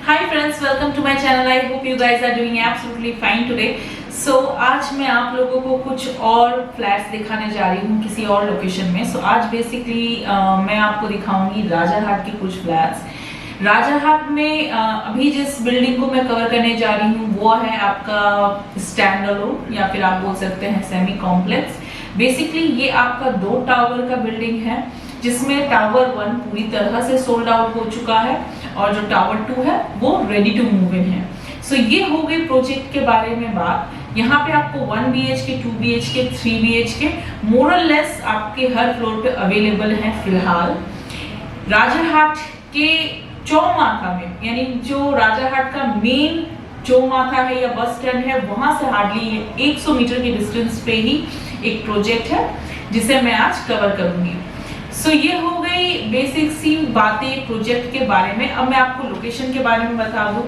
Hi friends, welcome to my channel. I hope you guys are doing absolutely fine today. So आज मैं आप लोगों को कुछ और फ्लैट्स दिखाने जा रही हूँ किसी और लोकेशन में. So आज बेसिकली मैं आपको दिखाऊंगी राजारहाट के कुछ फ्लैट्स. राजारहाट में अभी जिस बिल्डिंग को मैं कवर करने जा रही हूँ वो है आपका स्टैंड अलोन या फिर आप बोल सकते हैं सेमी कॉम्प्लेक्स. बेसिकली ये आपका 2 टावर का बिल्डिंग है जिसमें टावर 1 पूरी तरह से सोल्ड आउट हो चुका है और जो टावर 2 है वो रेडी टू मूव इन है. सो ये हो गई प्रोजेक्ट के बारे में बात. यहाँ पे आपको 1 BHK, 2 BHK, 3 BHK मोरलेस आपके हर फ्लोर पे अवेलेबल हैं फिलहाल. राजारहाट के चौमाथा में, यानी जो राजारहाट का मेन चौमाथा है या बस स्टैंड है वहां से हार्डली 100 मीटर के डिस्टेंस पे ही एक प्रोजेक्ट है जिसे मैं आज कवर करूंगी. सो ये हो गई बेसिक सी बातें प्रोजेक्ट के बारे में. अब मैं आपको लोकेशन के बारे में बता दूं.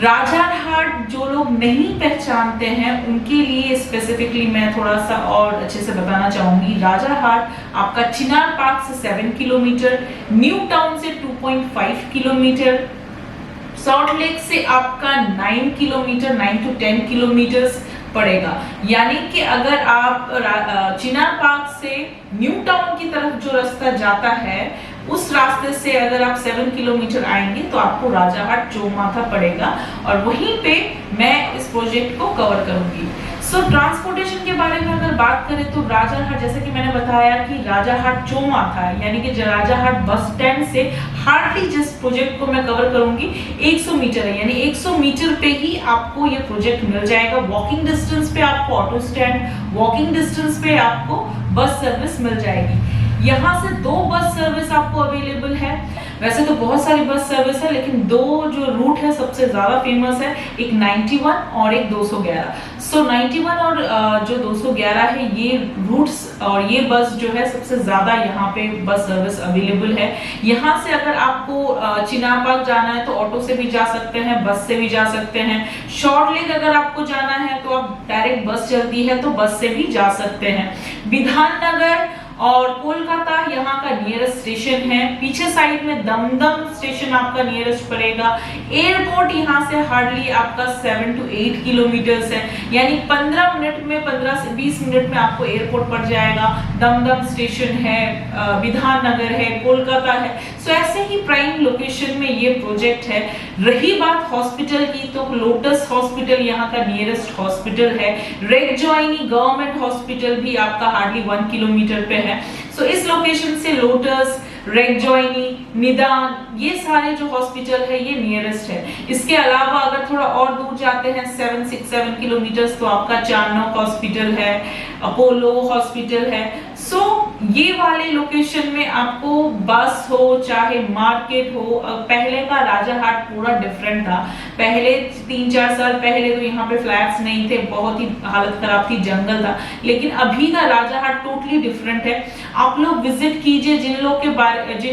राजारहाट जो लोग नहीं पहचानते हैं उनके लिए स्पेसिफिकली मैं थोड़ा सा और अच्छे से बताना चाहूंगी. राजारहाट आपका चिनार पार्क से 7 किलोमीटर, न्यू टाउन से 2.5 किलोमीटर, सॉल्ट लेक से आपका 9 किलोमीटर, 9 to 10 किलोमीटर्स पड़ेगा. यानी कि अगर आप चिनार पार्क से न्यू टाउन की तरफ जो रास्ता जाता है उस रास्ते से अगर आप 7 किलोमीटर आएंगे तो आपको राजारहाट चौमाथा पड़ेगा और वहीं पे मैं इस प्रोजेक्ट को कवर करूंगी. सो ट्रांसपोर्टेशन के बारे में अगर बात करें तो राजारहाट, जैसे कि मैंने बताया कि राजारहाट चौमाथा यानी कि राजारहाट बस स्टैंड से हार्डली जिस प्रोजेक्ट को मैं कवर करूंगी 100 मीटर है, यानी 100 मीटर पे ही आपको ये प्रोजेक्ट मिल जाएगा. वॉकिंग डिस्टेंस पे आपको ऑटो स्टैंड, वॉकिंग डिस्टेंस पे आपको बस सर्विस मिल जाएगी. यहाँ से 2 बस सर्विस आपको अवेलेबल है. वैसे तो बहुत सारी बस सर्विस है लेकिन 2 जो रूट है सबसे ज्यादा फेमस है, एक 91 और एक 211. सो 91 और जो 211 है ये रूट्स और ये बस जो है सबसे ज्यादा यहाँ पे बस सर्विस अवेलेबल है. यहाँ से अगर आपको चिनार पार्क जाना है तो ऑटो से भी जा सकते हैं, बस से भी जा सकते हैं. शॉर्ट लेक अगर आपको जाना है तो आप डायरेक्ट बस चलती है तो बस से भी जा सकते हैं. विधाननगर और कोलकाता यहाँ का नियरेस्ट स्टेशन है. पीछे साइड में दमदम स्टेशन आपका नियरेस्ट पड़ेगा. एयरपोर्ट यहाँ से हार्डली आपका 7 to 8 किलोमीटर्स है, यानी 15 मिनट में 15 से 20 मिनट में आपको एयरपोर्ट पड़ जाएगा. दमदम स्टेशन है, विधाननगर है, कोलकाता है. सो ऐसे ही प्राइम लोकेशन में ये प्रोजेक्ट है. रही बात हॉस्पिटल की तो लोटस हॉस्पिटल यहाँ का नियरेस्ट हॉस्पिटल है. रेगजॉइनी गवर्नमेंट हॉस्पिटल भी आपका हार्डली 1 किलोमीटर पे है. सो इस लोकेशन से लोटस, रेगजॉइनी, निदान ये सारे जो हॉस्पिटल है ये नियरेस्ट है. इसके अलावा अगर थोड़ा और दूर जाते हैं 7 किलोमीटर्स तो आपका चारनोक हॉस्पिटल है, अपोलो हॉस्पिटल है. सो ये वाले लोकेशन में आपको बस हो चाहे मार्केट हो. पहले का राजारहाट पूरा डिफरेंट था. पहले 3-4 साल पहले तो यहाँ पे फ्लैट्स नहीं थे, बहुत ही हालत खराब थी, जंगल था. लेकिन अभी का राजारहाट टोटली डिफरेंट है. आप लोग विजिट कीजिए. जिन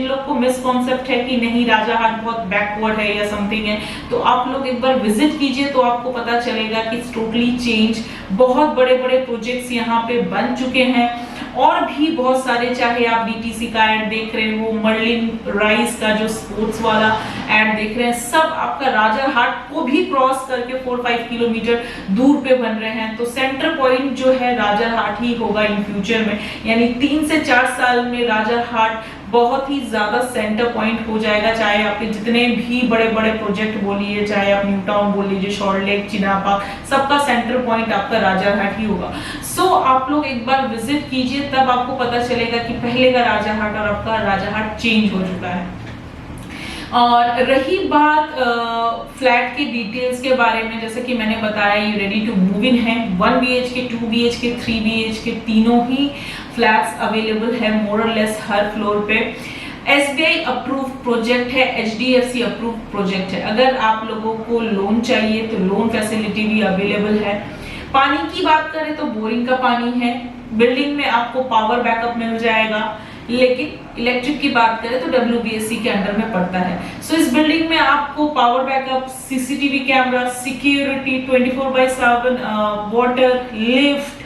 लोग को मिसकॉन्सेप्ट है कि नहीं राजारहाट बहुत बैकवर्ड है या समथिंग है तो आप लोग एक बार विजिट कीजिए तो आपको पता चलेगा कि इट्स टोटली चेंज. बहुत बड़े बड़े प्रोजेक्ट्स यहाँ पे बन चुके हैं और भी बहुत सारे, चाहे आप DTC का ऐड देख रहे हो, मर्लिन राइस का जो स्पोर्ट्स वाला ऐड देख रहे हैं, सब आपका राजारहाट को भी क्रॉस करके 4-5 किलोमीटर दूर पे बन रहे हैं. तो सेंटर पॉइंट जो है राजारहाट ही होगा इन फ्यूचर में, यानी 3 से 4 साल में राजारहाट बहुत ही ज्यादा सेंटर पॉइंट हो जाएगा. चाहे आपके जितने भी बड़े बड़े प्रोजेक्ट बोलिए, चाहे आप न्यू टाउन बोल लीजिए, शॉर्ट लेक, चिनार पार्क, सबका सेंटर पॉइंट आपका राजारहाट ही होगा. सो आप लोग एक बार विजिट कीजिए तब आपको पता चलेगा कि पहले का राजारहाट और आपका राजारहाट चेंज हो चुका है. और रही बात फ्लैट के डिटेल्स के बारे में, जैसे कि मैंने बताया ये रेडी टू मूव इन है. 1 BHK, 2 BHK, 3 BHK तीनों ही फ्लैट्स अवेलेबल है मोरलेस हर फ्लोर पे. SBI अप्रूव प्रोजेक्ट है, HDFC अप्रूव प्रोजेक्ट है. अगर आप लोगों को लोन चाहिए तो लोन फैसिलिटी भी अवेलेबल है. पानी की बात करें तो बोरिंग का पानी है. बिल्डिंग में आपको पावर बैकअप मिल जाएगा. लेकिन इलेक्ट्रिक की बात करें तो WBSC के अंडर में पड़ता है. सो इस बिल्डिंग में आपको power backup, CCTV camera, security, 24/7 water, lift,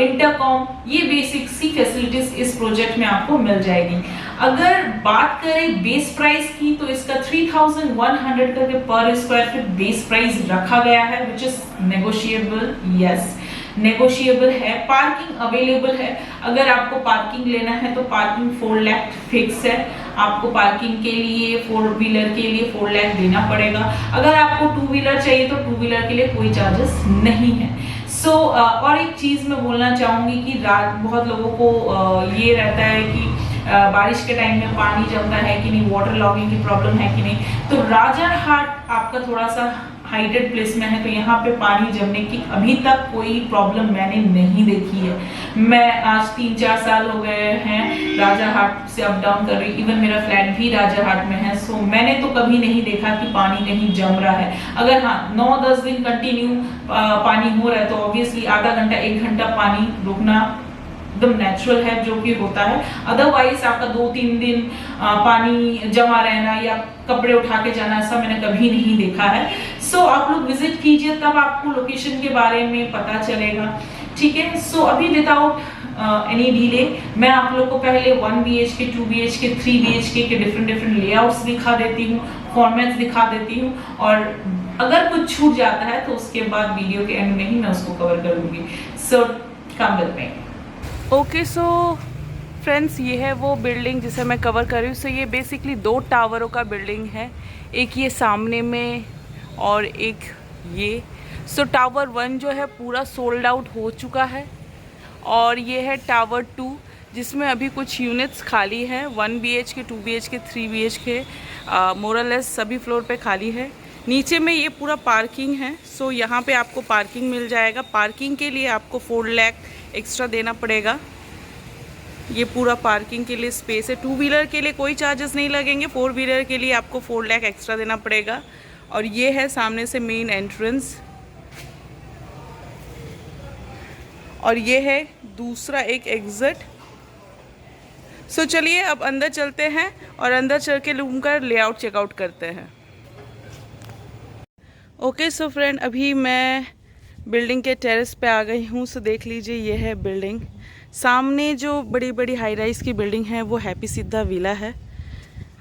intercom, ये बेसिक सी फैसिलिटीज इस प्रोजेक्ट में आपको मिल जाएगी. अगर बात करें बेस प्राइस की तो इसका 3100 करके पर स्क्वायर फीट बेस प्राइस रखा गया है, which is negotiable. Yes, negotiable है। पार्किंग अवेलेबल है। अगर आपको पार्किंग लेना है तो पार्किंग 4 लाख फिक्स है। आपको पार्किंग के लिए 4 व्हीलर के लिए 4 लाख देना पड़ेगा। अगर आपको 2 व्हीलर चाहिए तो 2 व्हीलर के लिए कोई चार्जेस नहीं है। और एक चीज मैं बोलना चाहूंगी कि बहुत लोगों को ये रहता है कि बारिश के टाइम में पानी जमता है कि नहीं, वाटर लॉगिंग की प्रॉब्लम है कि नहीं। तो राजारहाट आपका थोड़ा सा हाइटेड प्लेस में है, तो यहाँ पे पानी जमने की अभी तक कोई प्रॉब्लम मैंने नहीं देखी है। मैं आज 3-4 साल हो गए हैं राजारहाट से अप डाउन कर रही, इवन मेरा फ्लैट भी राजारहाट में है। सो मैंने तो कभी नहीं देखा कि पानी कहीं जम रहा है। अगर हाँ 9-10 दिन कंटिन्यू पानी हो रहा है तो ऑब्वियसली आधा घंटा 1 घंटा पानी रुकना एकदम नेचुरल है, जो कि होता है। अदरवाइज आपका 2-3 दिन पानी जमा रहना या कपड़े उठा के जाना, ऐसा मैंने कभी नहीं देखा है। आप लोग विजिट कीजिए, तब आपको लोकेशन के बारे में पता चलेगा। ठीक है। अभी विदाउट एनी डिले मैं आप लोग को पहले 1 BHK, 2 BHK, 3 BHK के डिफरेंट लेआउट्स दिखा देती हूँ, फॉर्मेट्स दिखा देती हूँ, और अगर कुछ छूट जाता है तो उसके बाद वीडियो के एंड में ही मैं उसको कवर करूंगी। Come with me. Okay, so friends, ये है वो बिल्डिंग जिसे मैं कवर कर रही हूँ। ये बेसिकली 2 टावरों का बिल्डिंग है, एक ये सामने में और एक ये। टावर 1 जो है पूरा सोल्ड आउट हो चुका है, और ये है टावर 2 जिसमें अभी कुछ यूनिट्स खाली हैं। 1 BHK, 2 BHK, 3 BHK मोरलेस सभी फ्लोर पे खाली है। नीचे में ये पूरा पार्किंग है। यहाँ पे आपको पार्किंग मिल जाएगा। पार्किंग के लिए आपको 4 लाख एक्स्ट्रा देना पड़ेगा। ये पूरा पार्किंग के लिए स्पेस है। 2 व्हीलर के लिए कोई चार्जेस नहीं लगेंगे, 4 व्हीलर के लिए आपको 4 लाख एक्स्ट्रा देना पड़ेगा। और ये है सामने से मेन एंट्रेंस, और ये है दूसरा एक एग्जिट। चलिए अब अंदर चलते हैं और अंदर चल के रूम का लेआउट चेकआउट करते हैं। ओके, फ्रेंड, अभी मैं बिल्डिंग के टेरेस पे आ गई हूँ। देख लीजिए, ये है बिल्डिंग। सामने जो बड़ी बड़ी हाई राइज की बिल्डिंग है वो हैप्पी सिद्धा विला है।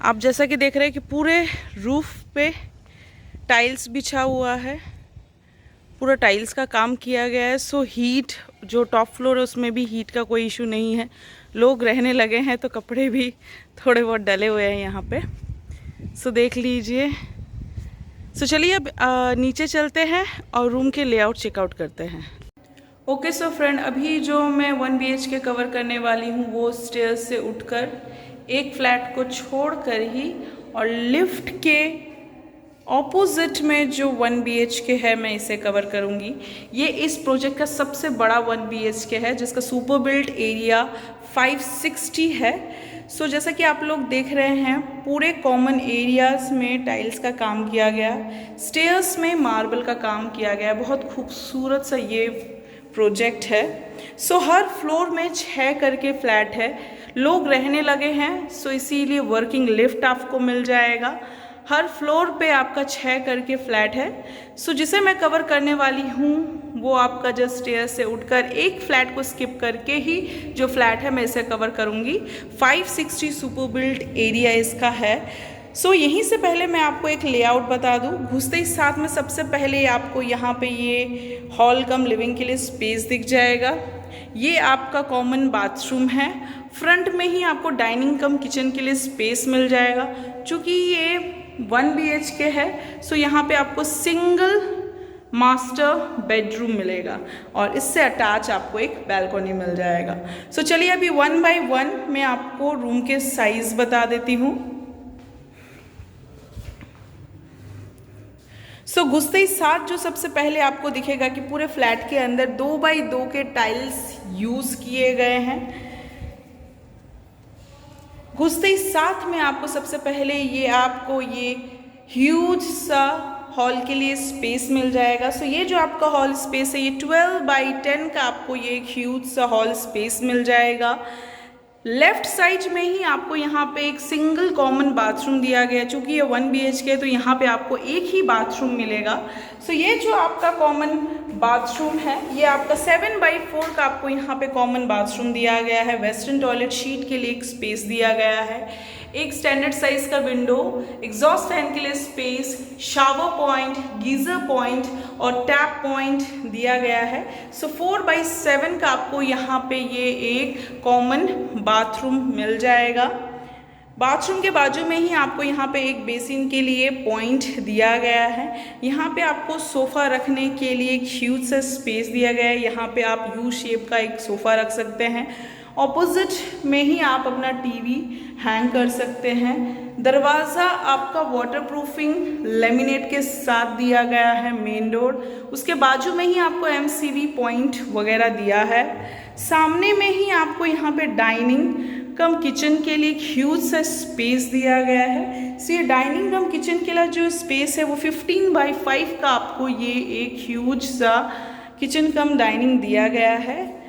आप जैसा कि देख रहे हैं कि पूरे रूफ पे टाइल्स बिछा हुआ है, पूरा टाइल्स का काम किया गया है। हीट जो टॉप फ्लोर है उसमें भी हीट का कोई इशू नहीं है। लोग रहने लगे हैं तो कपड़े भी थोड़े बहुत डले हुए हैं यहाँ पे। देख लीजिए। चलिए अब नीचे चलते हैं और रूम के लेआउट चेकआउट करते हैं। ओके, फ्रेंड, अभी जो मैं 1 BHK कवर करने वाली हूँ वो स्टेयर्स से उठकर एक फ्लैट को छोड़कर ही और लिफ्ट के ऑपोजिट में जो 1 BHK है मैं इसे कवर करूँगी। ये इस प्रोजेक्ट का सबसे बड़ा 1 BHK है जिसका सुपर बिल्ट एरिया 560 है। जैसा कि आप लोग देख रहे हैं, पूरे कॉमन एरियाज में टाइल्स का काम किया गया, स्टेयर्स में मार्बल का काम किया गया। बहुत खूबसूरत सा ये प्रोजेक्ट है। हर फ्लोर में 6 करके फ्लैट है। लोग रहने लगे हैं, इसीलिए वर्किंग लिफ्ट आपको मिल जाएगा। हर फ्लोर पे आपका 6 करके फ्लैट है। जिसे मैं कवर करने वाली हूँ वो आपका जस्ट स्टेयर से उठकर एक फ्लैट को स्किप करके ही जो फ्लैट है मैं इसे कवर करूँगी। 560 सुपर बिल्ट एरिया इसका है। यहीं से पहले मैं आपको एक लेआउट बता दूं। घुसते ही साथ में सबसे पहले आपको यहाँ पे ये हॉल कम लिविंग के लिए स्पेस दिख जाएगा। ये आपका कॉमन बाथरूम है। फ्रंट में ही आपको डाइनिंग कम किचन के लिए स्पेस मिल जाएगा। चूँकि ये 1 BHK है, यहाँ पे आपको सिंगल मास्टर बेडरूम मिलेगा और इससे अटैच आपको एक बैल्कनी मिल जाएगा। चलिए अभी 1 बाय 1 मैं आपको रूम के साइज़ बता देती हूँ। घुसते ही साथ जो सबसे पहले आपको दिखेगा कि पूरे फ्लैट के अंदर 2 बाय 2 के टाइल्स यूज़ किए गए हैं। घुसते ही साथ में आपको सबसे पहले ये ह्यूज सा हॉल के लिए स्पेस मिल जाएगा। ये जो आपका हॉल स्पेस है ये 12 बाय 10 का आपको ये एक ह्यूज सा हॉल स्पेस मिल जाएगा। लेफ्ट साइड में ही आपको यहाँ पे एक सिंगल कॉमन बाथरूम दिया गया है। चूँकि ये 1 BHK है तो यहाँ पे आपको एक ही बाथरूम मिलेगा। सो ये जो आपका कॉमन बाथरूम है ये आपका 7/4 का आपको यहाँ पे कॉमन बाथरूम दिया गया है। वेस्टर्न टॉयलेट शीट के लिए एक स्पेस दिया गया है, एक स्टैंडर्ड साइज का विंडो, एग्जॉस्ट फैन के लिए space, shower point, geyser point और टैप पॉइंट दिया गया है। सो 4/7 का आपको यहाँ पे ये एक कॉमन बाथरूम मिल जाएगा। बाथरूम के बाजू में ही आपको यहाँ पे एक बेसिन के लिए पॉइंट दिया गया है। यहाँ पे आपको सोफ़ा रखने के लिए एक ह्यूज सा स्पेस दिया गया है। यहाँ पे आप यू शेप का एक सोफ़ा रख सकते हैं। ऑपोजिट में ही आप अपना टीवी हैंग कर सकते हैं। दरवाज़ा आपका वाटरप्रूफिंग लेमिनेट के साथ दिया गया है, मेन डोर। उसके बाजू में ही आपको MCV पॉइंट वगैरह दिया है। सामने में ही आपको यहाँ पे डाइनिंग कम किचन के लिए एक ह्यूज सा स्पेस दिया गया है। सो ये डाइनिंग कम किचन के लिए जो स्पेस है वो 15/5 का आपको ये एक ह्यूज सा किचन कम डाइनिंग दिया गया है।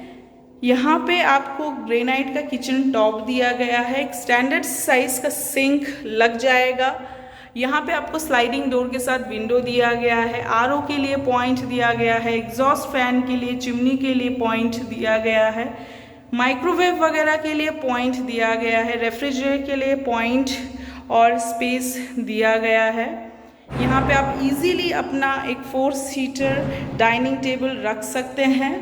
यहाँ पे आपको ग्रेनाइट का किचन टॉप दिया गया है, एक स्टैंडर्ड साइज का सिंक लग जाएगा। यहाँ पे आपको स्लाइडिंग डोर के साथ विंडो दिया गया है। RO के लिए पॉइंट दिया गया है, एग्जॉस्ट फैन के लिए, चिमनी के लिए पॉइंट दिया गया है, माइक्रोवेव वगैरह के लिए पॉइंट दिया गया है, रेफ्रिजरेटर के लिए पॉइंट और स्पेस दिया गया है। यहाँ पे आप इजीली अपना एक 4 सीटर डाइनिंग टेबल रख सकते हैं।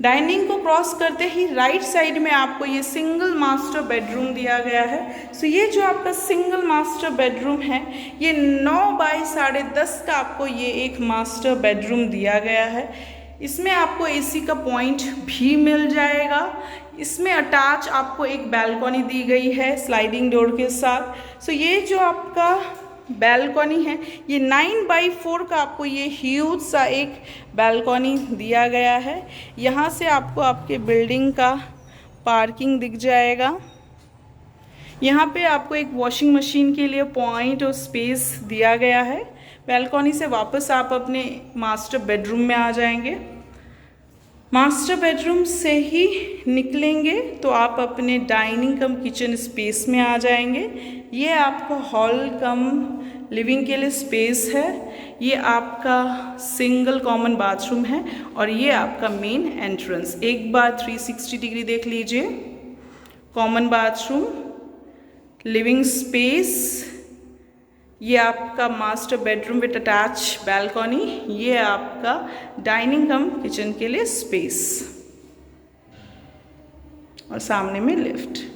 डाइनिंग को क्रॉस करते ही राइट साइड में आपको ये सिंगल मास्टर बेडरूम दिया गया है। सो ये जो आपका सिंगल मास्टर बेडरूम है ये 9/10.5 का आपको ये एक मास्टर बेडरूम दिया गया है। इसमें आपको AC का पॉइंट भी मिल जाएगा। इसमें अटैच आपको एक बैल्कनी दी गई है स्लाइडिंग डोर के साथ। सो ये जो आपका बैल्कनी है ये 9/4 का आपको ये ह्यूज सा एक बैल्कनी दिया गया है। यहाँ से आपको आपके बिल्डिंग का पार्किंग दिख जाएगा। यहाँ पे आपको एक वॉशिंग मशीन के लिए पॉइंट और स्पेस दिया गया है। बैल्कनी से वापस आप अपने मास्टर बेडरूम में आ जाएंगे। मास्टर बेडरूम से ही निकलेंगे तो आप अपने डाइनिंग कम किचन स्पेस में आ जाएंगे। ये आपका हॉल कम लिविंग के लिए स्पेस है। ये आपका सिंगल कॉमन बाथरूम है और ये आपका मेन एंट्रेंस। एक बार 360 डिग्री देख लीजिए। कॉमन बाथरूम, लिविंग स्पेस, ये आपका master bedroom with attach balcony, ये आपका डाइनिंग कम किचन के लिए स्पेस और सामने में लिफ्ट।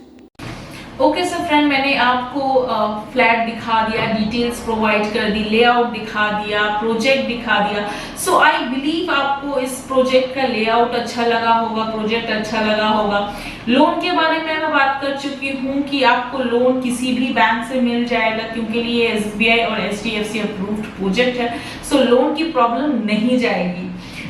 ओके सर फ्रेंड, मैंने आपको फ्लैट दिखा दिया, डिटेल्स प्रोवाइड कर दी, लेआउट दिखा दिया, प्रोजेक्ट दिखा दिया। सो आई बिलीव आपको इस प्रोजेक्ट का लेआउट अच्छा लगा होगा, प्रोजेक्ट अच्छा लगा होगा। लोन के बारे में मैं बात कर चुकी हूँ कि आपको लोन किसी भी बैंक से मिल जाएगा क्योंकि ये SBI और HDFC अप्रूव्ड प्रोजेक्ट है। सो लोन की प्रॉब्लम नहीं जाएगी।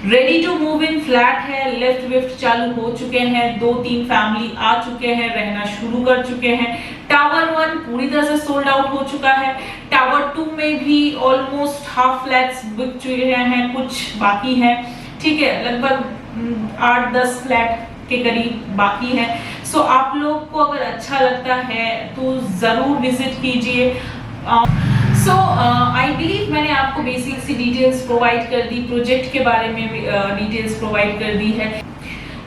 Ready to move in flat है, लिफ्ट विफ्ट चालू हो चुके हैं, 2-3 फैमिली आ चुके हैं, रहना शुरू कर चुके हैं। टावर 1 पूरी तरह से सोल्ड आउट हो चुका है। टावर 2 में भी ऑलमोस्ट हाफ फ्लैट्स बिक चुके हैं, कुछ बाकी है। ठीक है, लगभग 8-10 फ्लैट के करीब बाकी है। सो आप लोग को अगर अच्छा लगता है तो जरूर विजिट कीजिए। सो आई बिलीव मैंने आपको बेसिक सी डिटेल्स प्रोवाइड कर दी, प्रोजेक्ट के बारे में डिटेल्स प्रोवाइड कर दी है।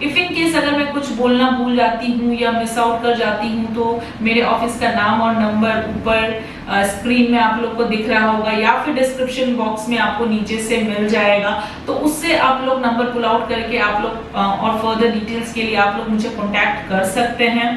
इफ इन केस अगर मैं कुछ बोलना भूल जाती हूँ या मिस आउट कर जाती हूँ तो मेरे ऑफिस का नाम और नंबर ऊपर स्क्रीन में आप लोग को दिख रहा होगा या फिर डिस्क्रिप्शन बॉक्स में आपको नीचे से मिल जाएगा। तो उससे आप लोग नंबर पुल आउट करके आप लोग और फर्दर डिटेल्स के लिए आप लोग मुझे कॉन्टैक्ट कर सकते हैं।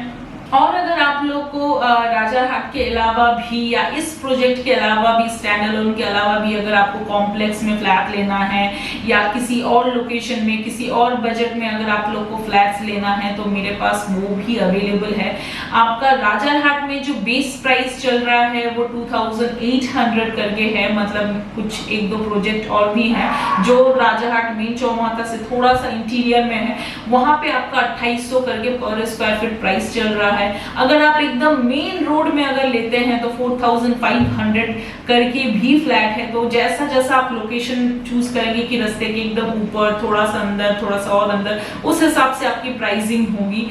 और अगर आप लोग को राजारहाट के अलावा भी या इस प्रोजेक्ट के अलावा भी, स्टैंड अलोन के अलावा भी अगर आपको कॉम्प्लेक्स में फ्लैट लेना है या किसी और लोकेशन में, किसी और बजट में अगर आप लोग को फ्लैट्स लेना है तो मेरे पास वो भी अवेलेबल है। आपका राजारहाट में जो बेस प्राइस चल रहा है वो 2800 करके है, मतलब कुछ 1-2 प्रोजेक्ट और भी हैं जो राजारहाट मेन चौमाथा से थोड़ा सा इंटीरियर में है, वहां पे आपका 2800 करके पर स्क्वायर फीट प्राइस चल रहा है। है। अगर आप एकदम मेन रोड में अगर लेते हैं तो 4500 करके भी फ्लैट है। तो जैसा जैसा आप लोकेशन चूज करेंगे कि रास्ते के एकदम ऊपर, थोड़ा सा अंदर, थोड़ा सा और अंदर, उस हिसाब से आपकी प्राइसिंग होगी।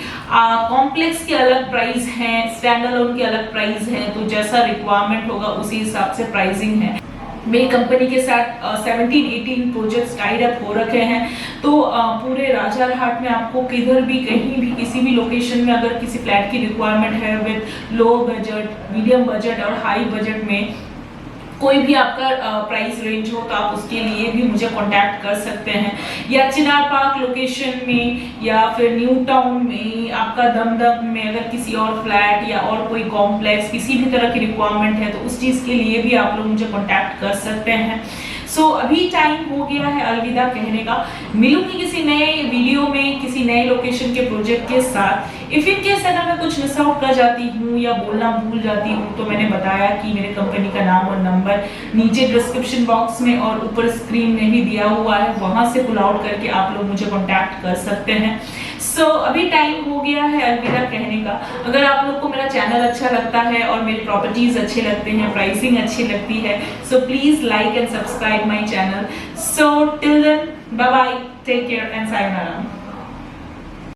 कॉम्प्लेक्स के अलग प्राइस हैं, स्टैंड अलोन के अलग प्राइस हैं, तो जैसा रिक्वायरमेंट होगा उसी हिसाब से प्राइसिंग है। मेरी कंपनी के साथ 17-18 प्रोजेक्ट्स टाइड अप हो रखे हैं। तो पूरे राजारहाट में आपको किधर भी, कहीं भी, किसी भी लोकेशन में अगर किसी फ्लैट की रिक्वायरमेंट है with low budget, medium budget और हाई बजट में कोई भी आपका प्राइस रेंज हो तो आप उसके लिए भी मुझे कांटेक्ट कर सकते हैं। या चिनार पार्क लोकेशन में या फिर न्यू टाउन में, आपका दमदम में अगर किसी और फ्लैट या और कोई कॉम्प्लेक्स किसी भी तरह की रिक्वायरमेंट है तो उस चीज़ के लिए भी आप लोग मुझे कांटेक्ट कर सकते हैं। सो अभी टाइम हो गया है अलविदा कहने का। मिलूंगी किसी नए वीडियो में किसी नए लोकेशन के प्रोजेक्ट के साथ। इफ इन केस अगर मैं कुछ मिस आउट कर जाती हूँ या बोलना भूल जाती हूँ तो मैंने बताया कि मेरे कंपनी का नाम और नंबर नीचे डिस्क्रिप्शन बॉक्स में और ऊपर स्क्रीन में भी दिया हुआ है, वहां से पुल आउट करके आप लोग मुझे कॉन्टैक्ट कर सकते हैं। सो अभी टाइम हो गया है अलविदा कहने का। अगर आप लोग को मेरा चैनल अच्छा लगता है और मेरी प्रॉपर्टीज अच्छे लगते हैं, प्राइसिंग अच्छी लगती है, so please like and subscribe my channel. So till then, bye bye, take care and sayonara.